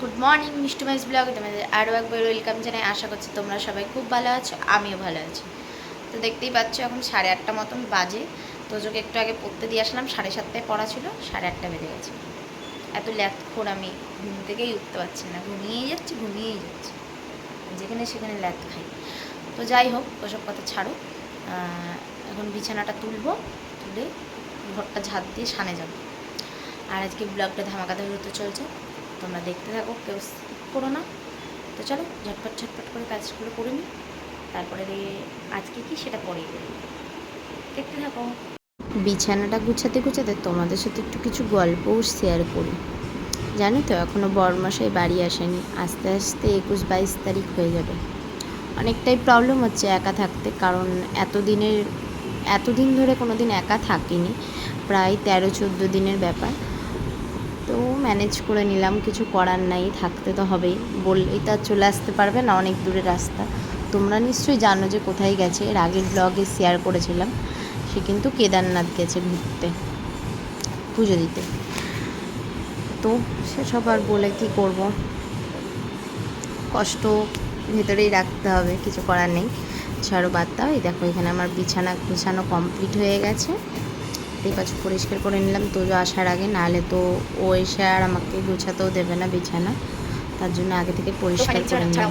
Good morning Mishtu মাইস ব্লগে তোমাদের আরও একবার ওয়েলকাম জানাই। আশা করছি তোমরা সবাই খুব ভালো আছো, আমিও ভালো আছি। তো দেখতেই পাচ্ছ এখন 8:30 মতন বাজে। তোজোকে একটু আগে পড়তে দিয়ে আসলাম, 7:30টায় পড়া ছিল, 8:30 বেজে গেছে। এত ল্যাথখোর আমি, ঘুম থেকেই উঠতে পারছি না, ঘুমিয়েই যাচ্ছি যেখানে সেখানে ল্যাথ খাই। তো যাই হোক, ওসব কথা ছাড়ো। এখন বিছানাটা তুলে ঘরটা ঝাঁট দিয়ে সানে যাবো। আর আজকে ব্লগটা ধামাকাতে হতে চলছে, তোমরা দেখতে থাকো, কেউ স্কিপ করো না। তো চলো ঝটপট করে কাজগুলো করে নিই, তারপরে আজকে কি সেটা পরেই দেখতে থাকো। বিছানাটা গুছাতে তোমাদের সাথে একটু কিছু গল্পও শেয়ার করি। জানো তো এখনও বরমশাই বাড়ি আসেনি, আস্তে আস্তে 21-22 তারিখ হয়ে যাবে। অনেকটাই প্রবলেম হচ্ছে একা থাকতে, কারণ এতদিন ধরে কোনো দিন একা থাকিনি, প্রায় 13-14 দিনের ব্যাপার। তো ম্যানেজ করে নিলাম, কিছু করার নাই, থাকতে তো হবেই, বললেই তো চলে আসতে পারবে না, অনেক দূরের রাস্তা। তোমরা নিশ্চয়ই জানো যে কোথায় গেছে, এর আগের ব্লগে শেয়ার করেছিলাম। সে কিন্তু কেদারনাথ গেছে ঘুরতে, পুজো দিতে। তো সেসব আর বলে কি করব, কষ্ট ভেতরেই রাখতে হবে, কিছু করার নেই। ছাড়ো, বাদ দাও। এই দেখো, এখানে আমার বিছানা গুছানো কমপ্লিট হয়ে গেছে। এই পাশে পরিষ্কার করে নিলাম তোজো আসার আগে, নাহলে তো ও এসে আর আমাকে গুছাতেও দেবে না বিছানা, তার জন্য আগে থেকে পরিষ্কার করে নিলাম।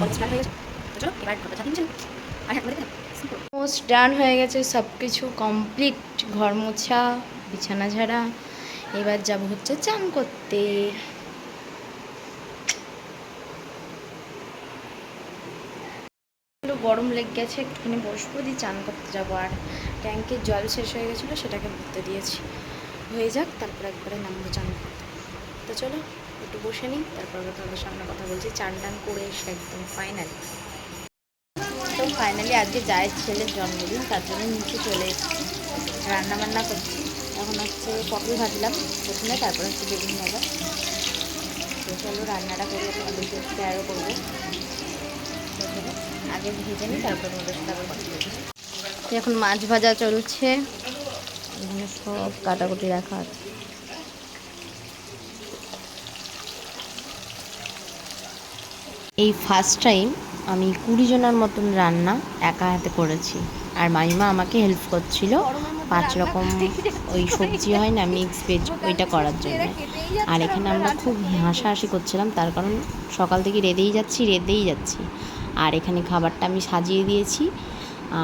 মোস্ট ডান হয়ে গেছে, সব কিছু কমপ্লিট, ঘর মোছা, বিছানা ঝাড়া। এবার যাব হচ্ছে চান করতে। গরম লেগে গেছে, একটুখানি বসবো, দিয়ে চান করতে যাবো। আর ট্যাঙ্কের জল শেষ হয়ে গেছিলো, সেটাকে ভরতে দিয়েছি, হয়ে যাক, তারপর একবারে নামবো চান করতে। তো চলো একটু বসে নিই, তারপর তোমাদের সামনে কথা বলছি। চান টান করে এসে একদম ফাইনালি আজকে জায়ের ছেলের জন্মদিন, তার জন্য নিচে চলে এসেছি, রান্নাবান্না করছি। এখন হচ্ছে পটল ভাজলাম প্রথমে, তারপর হচ্ছে বেগুন ভাজা। তো চলো রান্নাটা করে তোমাদের সাথে শেয়ারও করবো। আগে ভেজে নিই, তারপর তোমাদের সাথে আবার কথা বলছি। এখন মাছ ভাজা চলছে, এখানে সব কাটাকুটি রাখা আছে। এই ফার্স্ট টাইম আমি 20 জনের মতন রান্না একা হাতে করেছি, আর মাইমা আমাকে হেল্প করছিল 5 রকম ওই সবজি হয় না, মিক্স ভেজ, ওইটা করার জন্য। আর এখানে আমরা খুব হাসাহাসি করছিলাম, তার কারণ সকাল থেকে রেঁধেই যাচ্ছি। আর এখানে খাবারটা আমি সাজিয়ে দিয়েছি,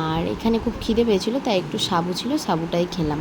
আর এখানে খুব খিদে পেয়েছিল, তাই একটু সাবু ছিল, সাবুটাই খেলাম।